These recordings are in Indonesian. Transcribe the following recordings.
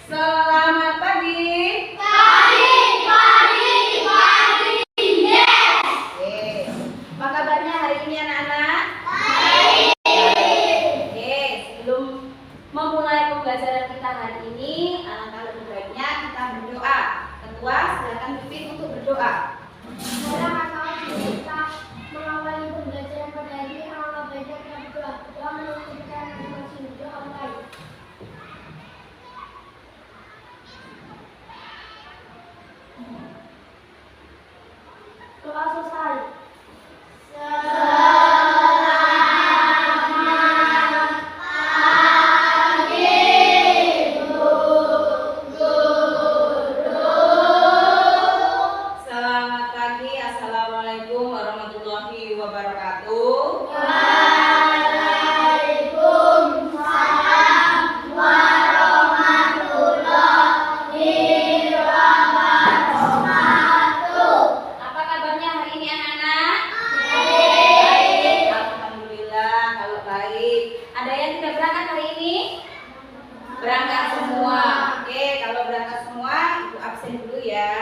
Selamat pagi. Yes. Oke. Apa kabarnya hari ini anak-anak? Baik. Oke, sebelum memulai pembelajaran kita hari ini, alangkah lebih baiknya kita berdoa. Ketua, silakan pimpin untuk berdoa. Kita mengawali pembelajaran pada hari ini, alangkah baiknya kita berdoa. Doa menurut kita masing-masing. Doa baik. Doa selesai. Selamat pagi. Assalamualaikum warahmatullahi wabarakatuh. Waalaikumsalam warahmatullahi wabarakatuh. Apa kabarnya hari ini anak-anak? Baik. Alhamdulillah kalau baik. Ada yang tidak berangkat hari ini? Berangkat semua. Oke, kalau berangkat semua, Ibu absen dulu ya.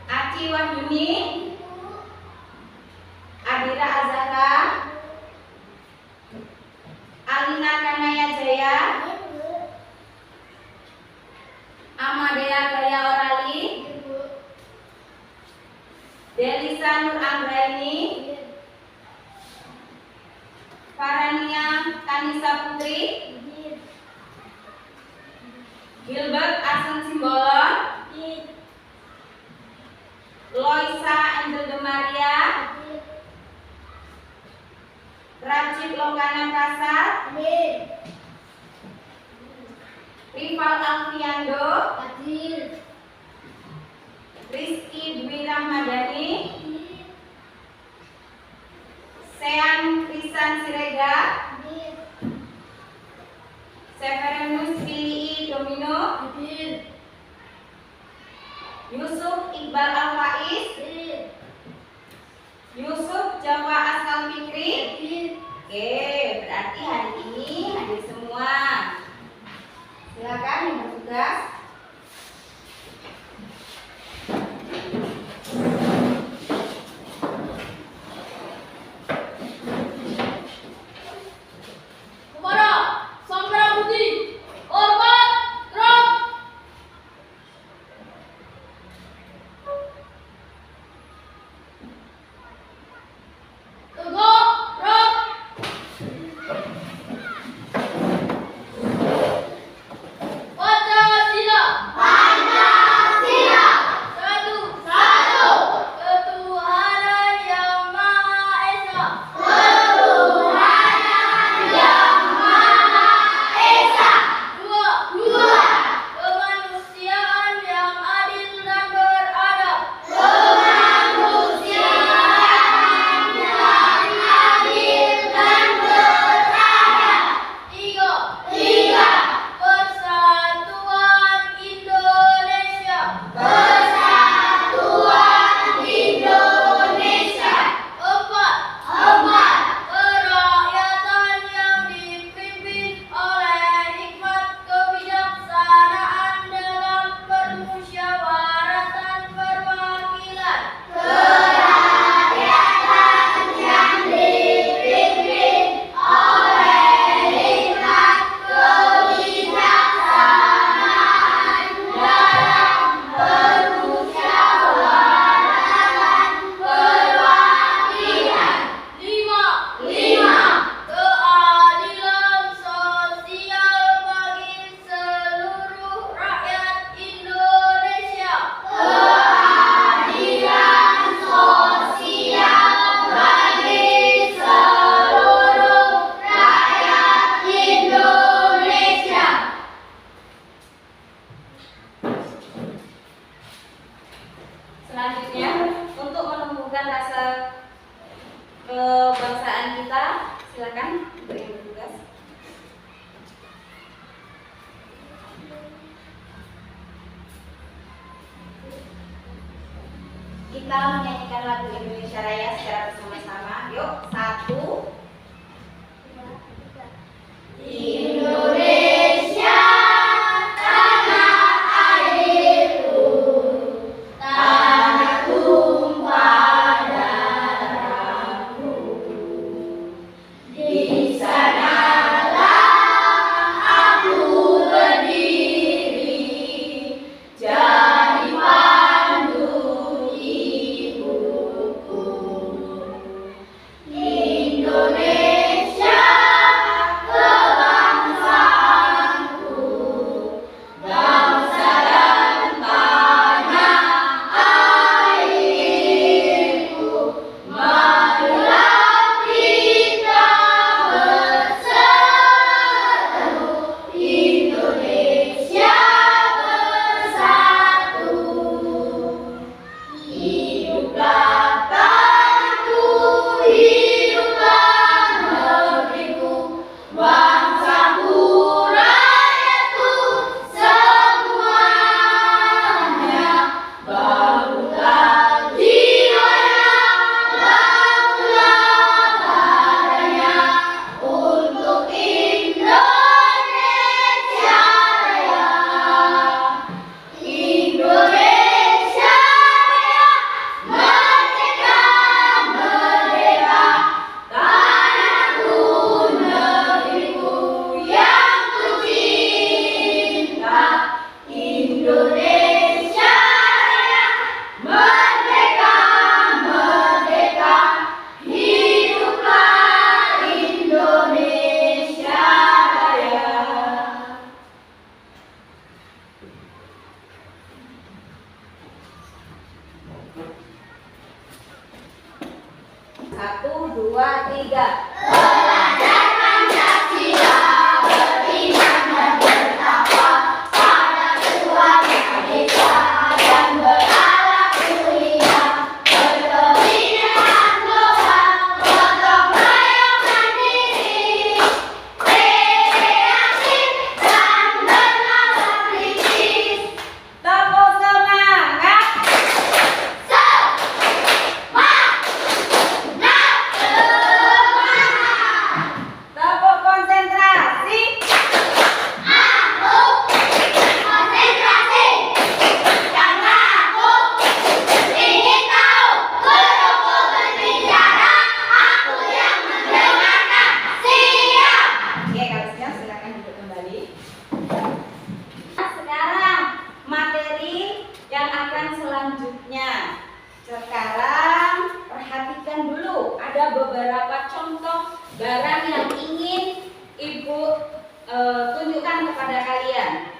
Aci Wahyuni, Adira Azhara, Alina Kanaya Jaya, Amadea Gaya Orali, Delisa Nur Anggraini, Farania Kanisa Putri, Gilbert Asen Simbolon, Loisa Angel de Maria, Rajib Lokana Prasad, Rival Alfiando, Rizky Dwi Rahmadani, Sean Krisan Siregar, Severinus Billy Domino, Yusuf Iqbal Al-Faiz, Yusuf Jawa Asal Fikri. Oke, berarti hari ini hadir semua. Silakan yang bertugas. Selanjutnya, untuk menumbuhkan rasa kebangsaan kita, silakan untuk yang bertugas. Kita menyanyikan lagu Indonesia Raya secara bersama-sama. Yuk, 1, 2, 1, 2, 3. Belajar Pancasila, beriman dan bertakwa pada Tuhan Yang Esa dan berakhlak mulia, berkebinekaan global, gotong royong mandiri, kreatif dan bernalar kritis. Tepuk semangat. Tepuk konsentrasi. Konsentrasi, karena aku ingin tahu. Guruku berbicara, aku yang mendengarkan. Siap. Oke, kalau siap silakan duduk kembali. Nah, sekarang materi yang akan selanjutnya. Sekarang perhatikan dulu, ada beberapa contoh barang yang ingin Ibu tunjukkan kepada kalian.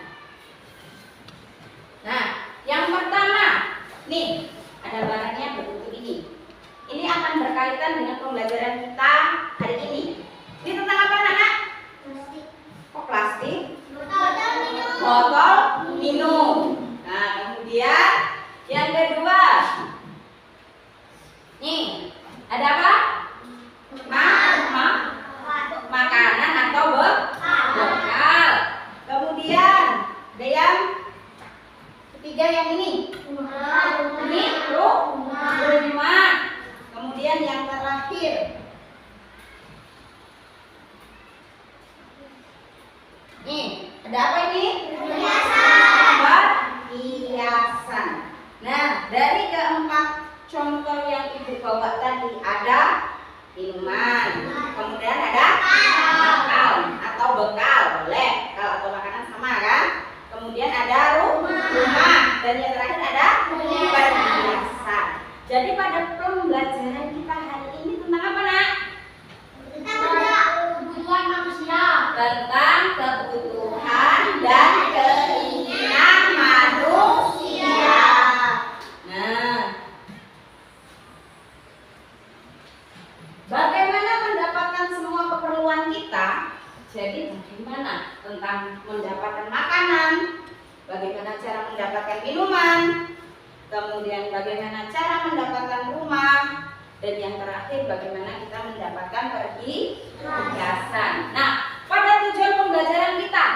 Nah, yang pertama, nih ada barangnya bentuk ini. Ini akan berkaitan dengan pembelajaran kita hari ini. Ini tentang apa, anak? Oh, plastik. Botol minum. Nah, kemudian yang kedua, nih ada apa? Makanan atau bekal. Kemudian ada yang ketiga yang ini. Ini rumah. Kemudian yang terakhir. Nih, ada apa ini? Perhiasan. Nah, dari keempat contoh yang Ibu bawa tadi ada minuman, kemudian ada bekal atau bekal, boleh, bekal atau makanan sama kan? Kemudian ada rumah, dan yang terakhir ada perhiasan. Jadi pada pembelajaran kita hari ini tentang apa, nak? Kebutuhan manusia. Tentang kebutuhan dan keinginan manusia. Nah, bagaimana mendapatkan semua keperluan kita? Jadi bagaimana tentang mendapatkan makanan, bagaimana cara mendapatkan minuman, kemudian bagaimana cara mendapatkan rumah, dan yang terakhir bagaimana kita mendapatkan perhiasan. Nah, pada tujuan pembelajaran kita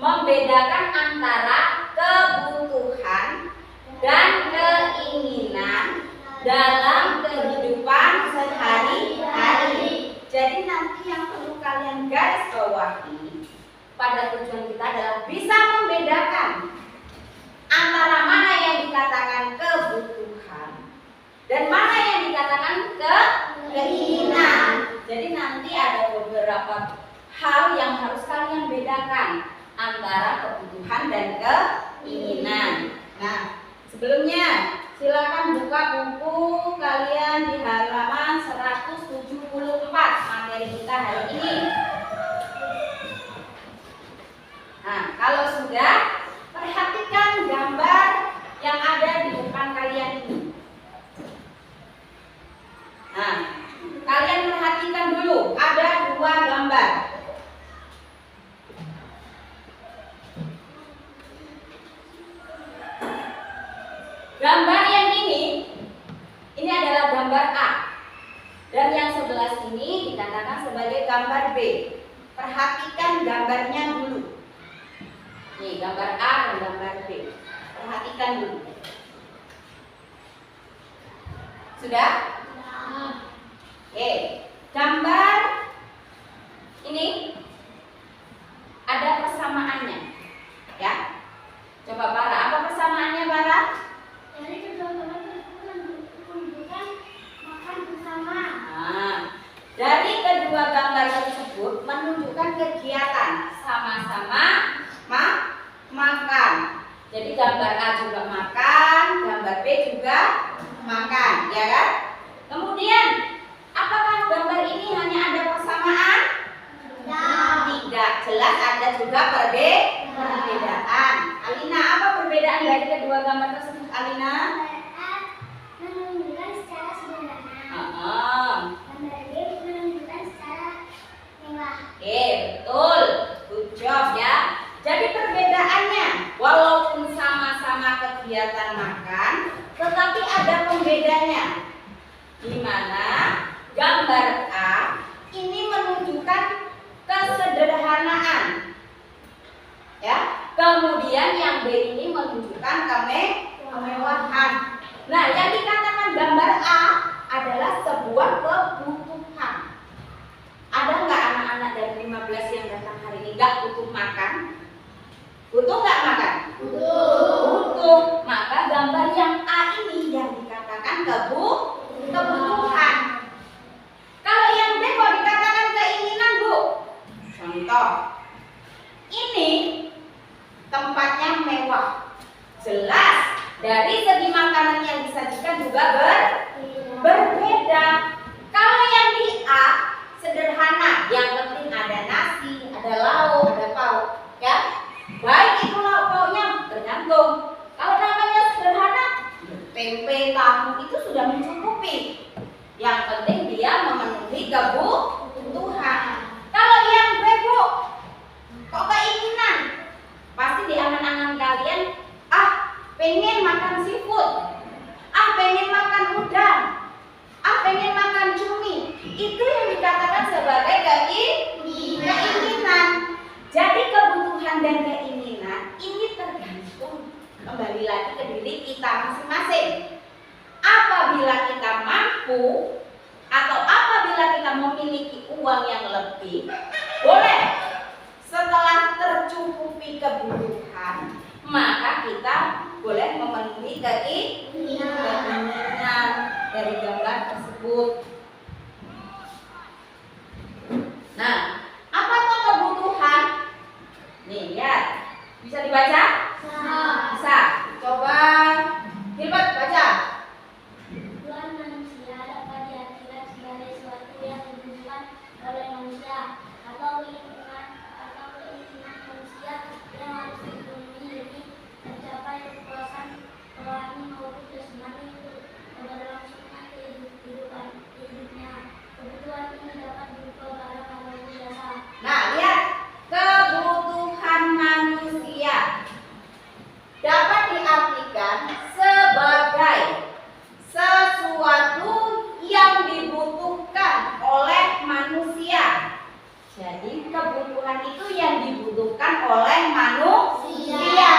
membedakan antara kebutuhan dan keinginan dalam kehidupan sehari-hari. Jadi nanti yang perlu kalian garis bawahi pada tujuan kita adalah bisa membedakan antara mana yang dikatakan kebutuhan dan mana yang dikatakan keinginan. Jadi nanti ada beberapa hal yang harus kalian bedakan antara kebutuhan dan keinginan. Nah, sebelumnya silakan buka buku kalian di halaman 174 materi kita hari ini. Nah, kalau sudah, perhatikan gambar yang ada di depan kalian ini. Nah, kalian perhatikan dulu, ada dua gambar. Gambar yang ini adalah gambar A. Dan yang sebelah sini dikatakan sebagai gambar B. Perhatikan gambarnya dulu. Nih, gambar A dan gambar B. Perhatikan dulu. Sudah? Oke. Gambar ini ada persamaannya. Ya. Coba Bara, apa persamaannya Bara? Dari kedua gambar tersebut menunjukkan makan bersama. Nah, dari kedua gambar tersebut menunjukkan kegiatan sama-sama makan. Jadi gambar A juga makan, gambar B juga makan, ya kan? Kemudian, apakah gambar ini hanya ada persamaan? Tidak, jelas ada juga perbedaan. Alina, apa perbedaan dari kedua gambar tersebut, Alina? Menunjukkan secara sederhana. di mana gambar A ini menunjukkan kesederhanaan. Ya, kemudian yang B ini menunjukkan kemewahan. Nah, yang dikatakan gambar A adalah sebuah kebutuhan. Ada nggak anak-anak dari 15 yang datang hari ini nggak butuh makan? Butuh nggak makan? Butuh. Maka gambar yang A ini yang dikatakan kebutuhan. Kalau yang B kok dikatakan keinginan, Bu? Contoh, ini tempatnya mewah. Jelas dari segi makanan yang disajikan juga berbeda. Kalau yang di A sederhana, yang penting ada nasi, ada lauk, ada pauk, ya. Baik itu lauk pauknya tergantung. Kalau namanya sederhana, tempe, tahu itu sudah mencukupi. Yang penting dia memenuhi kebutuhan. Kalau yang B, Bu, kok keinginan? Pasti di angan-angan kalian, pengen makan seafood, pengen makan udang, pengen makan cumi. Itu yang dikatakan sebagai keinginan. Jadi kebutuhan dan keinginan ini tergantung kembali lagi ke diri kita masing-masing. Apabila kita mampu atau apabila kita memiliki uang yang lebih, boleh setelah tercukupi kebutuhan, maka kita boleh memenuhi keinginan dari gambar tersebut. Nah, apa itu kebutuhan? Nih, lihat. Bisa dibaca? Bisa. Coba Gilbert baca. Kebutuhan manusia dapat diartikan sebagai sesuatu yang dibutuhkan oleh manusia atau keinginan manusia yang harus dipenuhi demi tercapai kepuasan rohani maupun jasmani untuk keberlangsungan hidupnya. Kebutuhan ini dapat berupa barang atau jasa. Nah, lihat. Kebutuhan manusia dapat diartikan sebagai sesuatu yang dibutuhkan oleh manusia. Jadi kebutuhan itu yang dibutuhkan oleh manusia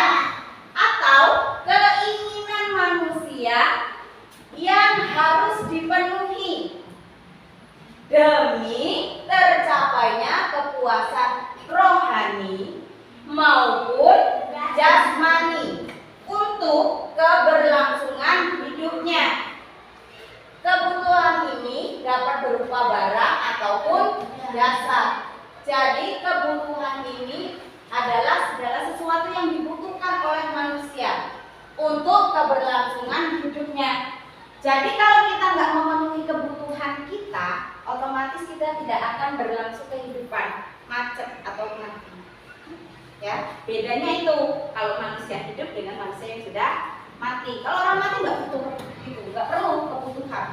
atau keinginan manusia yang harus dipenuhi demi tercapainya kepuasan rohani maupun jasmani untuk keberlangsungan hidupnya. Kebutuhan ini dapat berupa barang ataupun jasa. Jadi kebutuhan ini adalah segala sesuatu yang dibutuhkan oleh manusia untuk keberlangsungan hidupnya. Jadi kalau kita nggak memenuhi kebutuhan kita, otomatis kita tidak akan berlangsung kehidupan, macet atau mati. Ya, bedanya itu kalau manusia hidup dengan manusia yang sudah mati. Kalau orang mati nggak butuh itu, nggak perlu kebutuhan,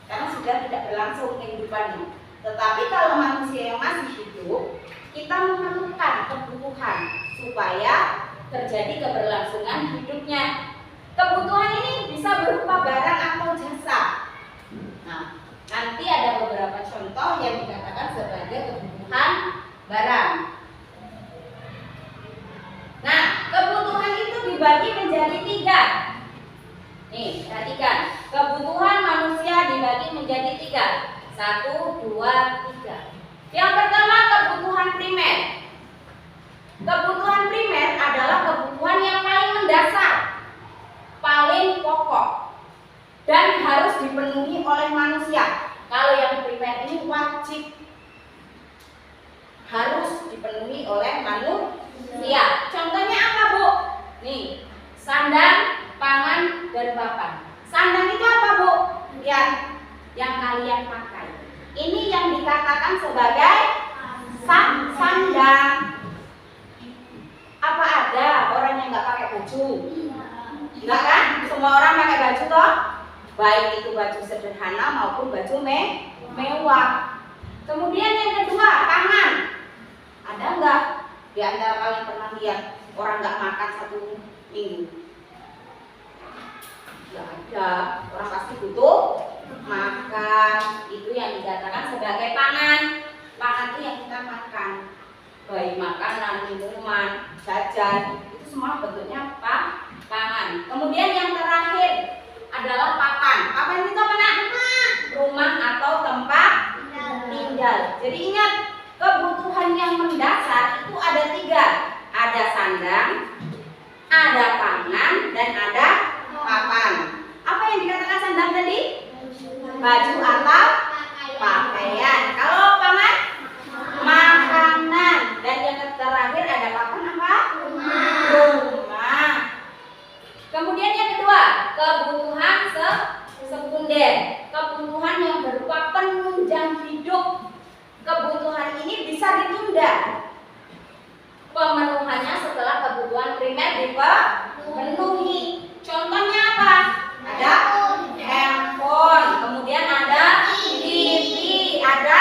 karena sudah tidak berlangsung kehidupannya. Tetapi kalau manusia yang masih hidup, kita memerlukan kebutuhan supaya terjadi keberlangsungan hidupnya. Kebutuhan ini bisa berupa barang atau jasa. Nah, nanti ada beberapa contoh yang dikatakan sebagai kebutuhan barang. Nah, kebutuhan itu dibagi menjadi 3. Nih, perhatikan. Kebutuhan manusia dibagi menjadi 3. 1, 2, 3. Yang pertama, kebutuhan primer. Kebutuhan primer adalah kebutuhan yang paling mendasar, paling pokok, dan harus dipenuhi oleh manusia. Kalau yang primer ini wajib harus dipenuhi oleh manusia. Contohnya apa, Bu? Nih, sandang, pangan, dan papan. Sandang itu apa, Bu? Yang kalian pakai. Ini yang dikatakan sebagai sandang. Apa ada orang yang nggak pakai baju? Enggak kan? Semua orang pakai baju toh? Baik itu baju sederhana maupun baju mewah. Kemudian yang kedua, pangan. Ada enggak di antara kalian pernah lihat orang nggak makan 1 minggu? Enggak ada. Orang pasti butuh makan. itu yang dikatakan sebagai pangan. Pangan itu yang kita makan, baik makanan, minuman, jajan, itu semua bentuknya pangan. Kemudian yang terakhir adalah papan. Papan itu apa nak? Rumah atau tempat tinggal. Jadi ingat, kebutuhan yang mendasar itu ada 3. Ada sandang, ada pangan, dan ada papan. Apa yang dikatakan sandang tadi? Baju atau pakaian. Kalau pangan? Makanan. Dan yang terakhir ada papan apa? Rumah. Kemudian yang kedua, kebutuhan sekunder. Kebutuhan yang berupa penunjang hidup. Kebutuhan ini bisa ditunda pemenuhannya setelah kebutuhan primer dipenuhi. Contohnya apa? Ada handphone, kemudian ada TV, ada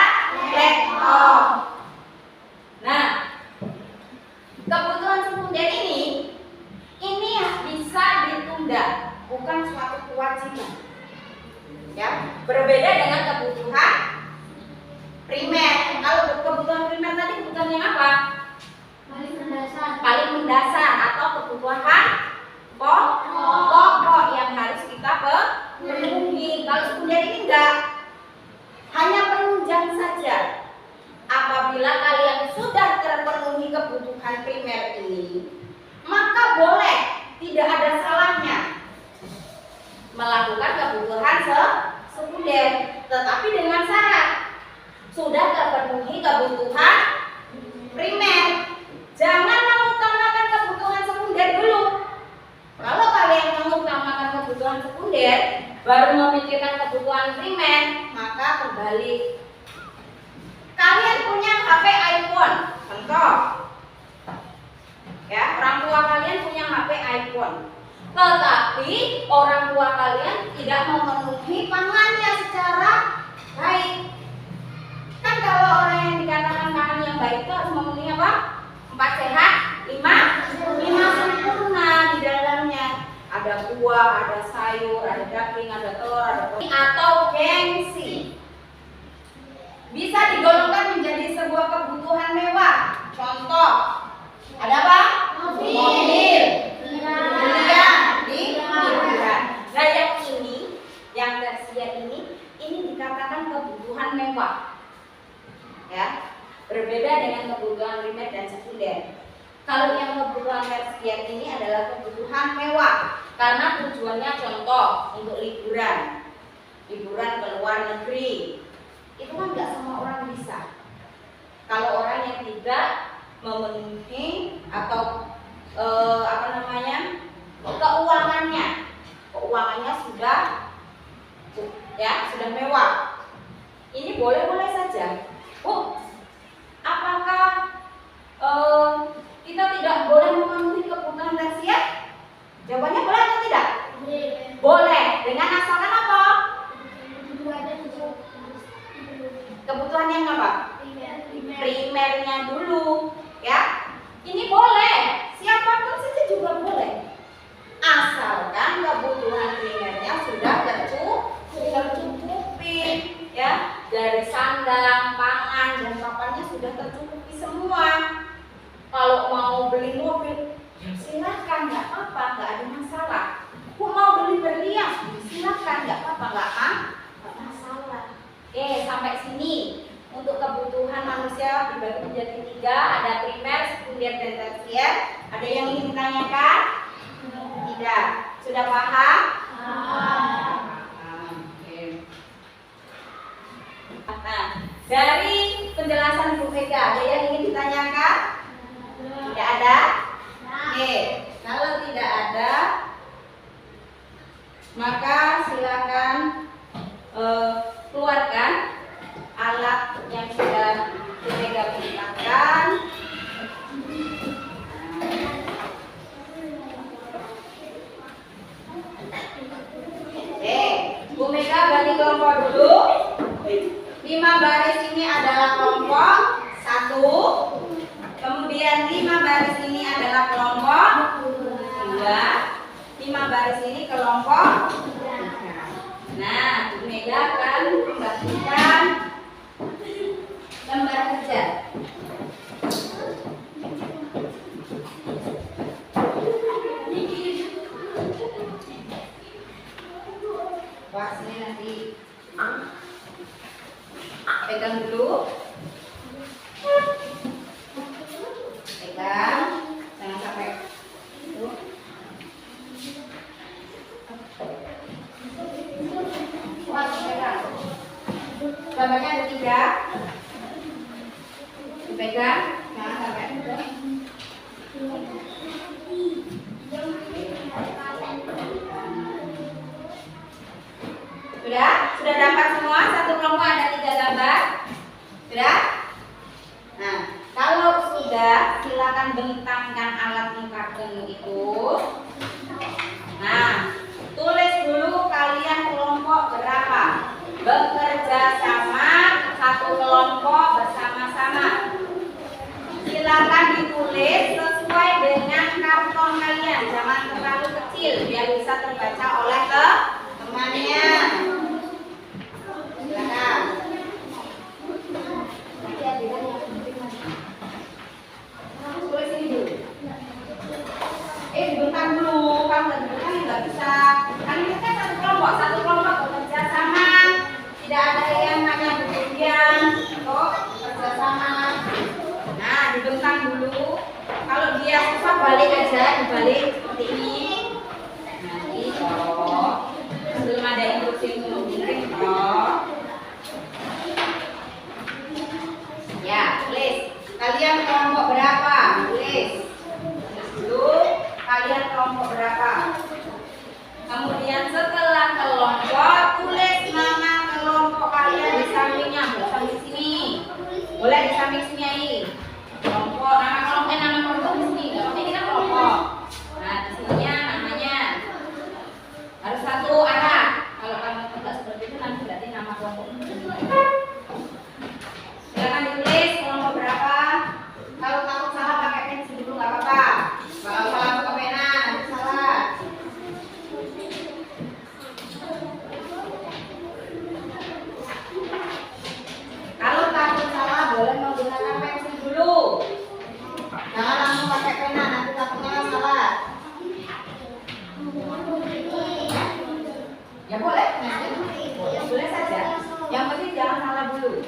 laptop. Nah, kebutuhan sekunder ini bisa ditunda, bukan suatu kewajiban. Ya, berbeda dengan kebutuhan primer. Kalau kebutuhan primer tadi kebutuhan yang apa? Paling mendasar atau kebutuhan pokok yang harus kita penuhi. Kalau sekunder ini enggak, hanya penunjang saja. Apabila kalian sudah terpenuhi kebutuhan primer ini, maka boleh, tidak ada salahnya melakukan kebutuhan sekunder, tetapi dengan syarat sudah terpenuhi kebutuhan primer. Jangan mengutamakan kebutuhan sekunder dulu. Kalau kalian mengutamakan kebutuhan sekunder baru memikirkan kebutuhan primer, maka kembali. Kalian punya HP iPhone, contoh. Ya, orang tua kalian punya HP iPhone. Tetapi orang tua kalian tidak memenuhi pangannya secara baik. Kan kalau orang yang dikatakan pangan yang baik itu harus memenuhi apa? 4 sehat, 5 sempurna di dalamnya. Ada buah, ada sayur, ada daging, ada telur, ada protein atau gengsi. Bisa digolongkan menjadi sebuah kebutuhan mewah. Contoh, ada apa? Mobil. Hiburan. Nah, yang tersier ini dikatakan kebutuhan mewah. Ya, berbeda dengan kebutuhan primer dan sekunder. Kalau yang kebutuhan tersier ini adalah kebutuhan mewah karena tujuannya contoh untuk liburan ke luar negeri. Itu kan nggak semua orang bisa. Kalau orang yang tidak memenuhi atau keuangannya sudah mewah. Ini boleh-boleh saja. Apakah kita tidak boleh memenuhi kebutuhan tersier? Jawabannya boleh atau tidak? Boleh. Dengan asalkan apa? Kebutuhan yang apa? Primernya dulu, ya. Ini boleh. Siapapun saja juga boleh. Asalkan kebutuhan primernya sudah tercukupi, ya. Dari sandang, pangan, dan papannya sudah tercukupi semua. Kalau mau beli mobil, ya silakan, nggak apa-apa, nggak ada masalah. Mau beli berlian, silakan, nggak apa-apa, nggak masalah. Oke, sampai sini untuk kebutuhan manusia dibagi menjadi 3, ada primer, sekunder, dan tersier. Ada yang ingin ditanyakan? Tidak. Sudah paham? Oke. Nah, dari penjelasan Bu Mega, ada yang ingin ditanyakan? Tidak ada? Oke. Kalau tidak ada, maka silakan keluarkan alat yang sudah Bu Mega perintahkan. Bu Mega bagi kelompok dulu. 5 baris ini adalah kelompok 1. Kemudian 5 baris ini adalah kelompok 2. 5 baris ini kelompok 3. Nah, Bu Mega akan membaginya Pegang dulu. Pegang, jangan sampai kuat, pegang. Gambarnya ada 3. Dipegang, jangan sampai Sudah dapat semua? Satu kelompok ada 3 gambar. Sudah? Nah, kalau sudah, silakan bentangkan alat mukamu itu. Nah, tulis dulu kalian kelompok berapa. Bekerja sama, satu kelompok bersama-sama. Silakan ditulis sesuai dengan karton kalian. Jangan terlalu kecil biar bisa terbaca oleh temannya. Silakan. Tulis ini dulu. Dibentang dulu. Kalau nggak bisa. Kan ini kan satu kelompok bekerja sama. Tidak ada yang hanya berpergian. Kok bekerja sama. Nah, dibentang dulu. Kalau dia susah balik aja, dibalik seperti ini. Nanti kalau belum ada instruksi untuk membimbing, ya, tulis. Kalian kelompok berapa? Tulis. Tulis dulu. Kalian kelompok berapa? Kemudian setelah kelompok, tulis nama kelompok kalian di sampingnya. Boleh samping sini. Boleh di samping sini aja. Kelompok, nama kelompok di sini. Ini kan kelompok. Nah, di sininya namanya harus satu arah. Kalau kamu tidak seperti itu nanti berarti nama kelompok. Silakan ditulis kelompok berapa. Kalau takut salah pakai pensil dulu nggak apa-apa. Kalau salah pakai pena nanti salah. Kalau takut salah boleh menggunakan pensil dulu. Jangan langsung pakai pena nanti takutnya salah. Ya boleh, boleh saja. Yang penting jangan salah dulu.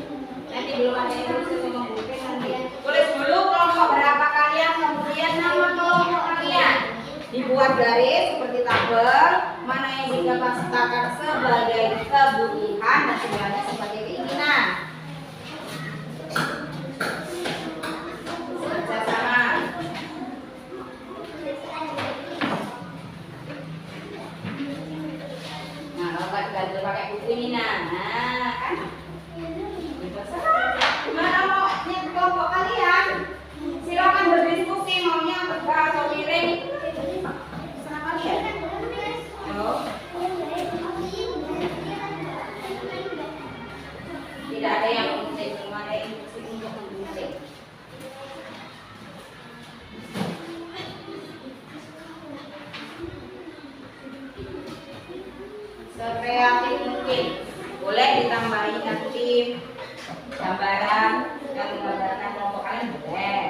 Nanti belum ada yang harus membuktikan nanti. Tulis dulu kelompok berapa kalian, kemudian nama kelompok kalian. Dibuat garis seperti tabel, mana yang dikatakan sebagai kebutuhan dan sebenarnya sebagai keinginan. Bersama. Nah, kalau nggak pakai buku ini, nah kan. Gimana maunya kelompok kalian? Silakan berdiskusi maunya tegak atau miring. Terserah kalian. Tidak ada yang penting, cuma ada instruksi untuk membentuk. Sekreatif mungkin. Boleh ditambahi nanti gambaran yang menggambarkan kelompok kalian boleh.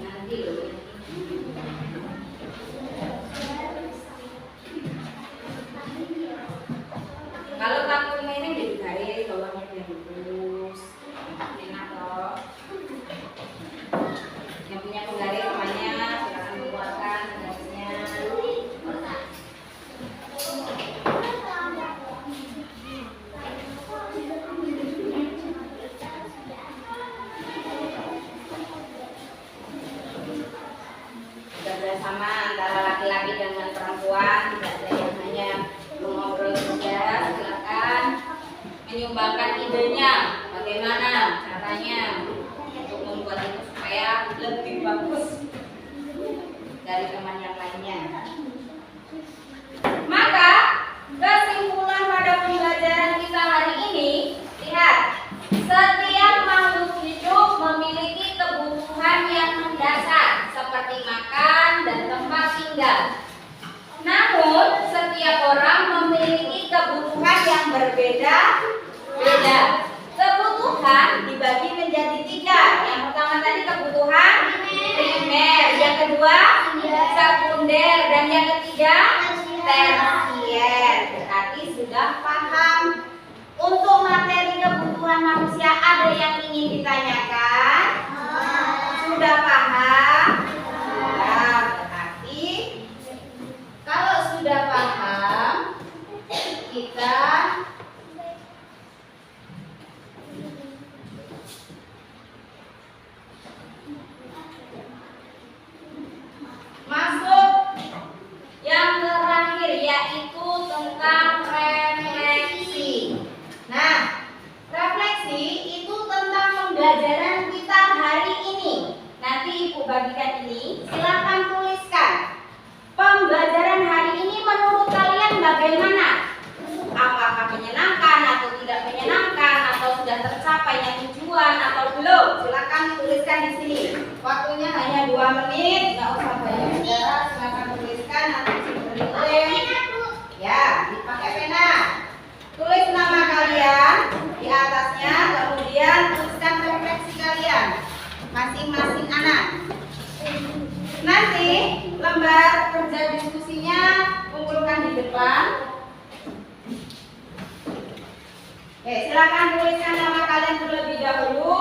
Nanti loh. Kalau takutnya ini jadi garis, bawahnya dia lurus. Enak loh. Yang punya penggaris temannya silakan membuatkan garisnya. Kerjasama antara laki-laki dengan perempuan, tidak ada yang hanya mengobrol saja. Silakan menyumbangkan idenya, bagaimana caranya untuk membuat itu supaya lebih bagus dari teman yang lainnya. Maka kesimpulan pada pembelajaran kita hari ini, lihat, setiap makhluk hidup memiliki kebutuhan yang mendasar seperti makan dan tempat tinggal. Namun setiap orang memiliki kebutuhan yang berbeda-beda. Kebutuhan dibagi menjadi 3. Yang pertama tadi kebutuhan sekunder dan yang ketiga tersier. Berarti sudah paham. Untuk materi kebutuhan manusia ada yang ingin ditanyakan? Sudah paham? Sudah. Berarti kalau sudah paham kita masuk yang terakhir, yaitu tentang refleksi. Nah, refleksi itu tentang pembelajaran kita hari ini. Nanti Ibu bagikan ini, silakan tuliskan. Pembelajaran hari ini menurut kalian bagaimana? Apakah menyenangkan atau tidak menyenangkan, atau sudah tercapainya tujuan atau belum? Silakan tuliskan di sini. Waktunya hanya 2 menit, nggak usah banyak bicara. Silakan tuliskan, nanti diberi ya, dipakai pena. Tulis nama kalian di atasnya, kemudian tuliskan refleksi kalian masing-masing anak. Nanti lembar kerja diskusinya kumpulkan di depan. Oke, silakan tuliskan nama kalian terlebih dahulu.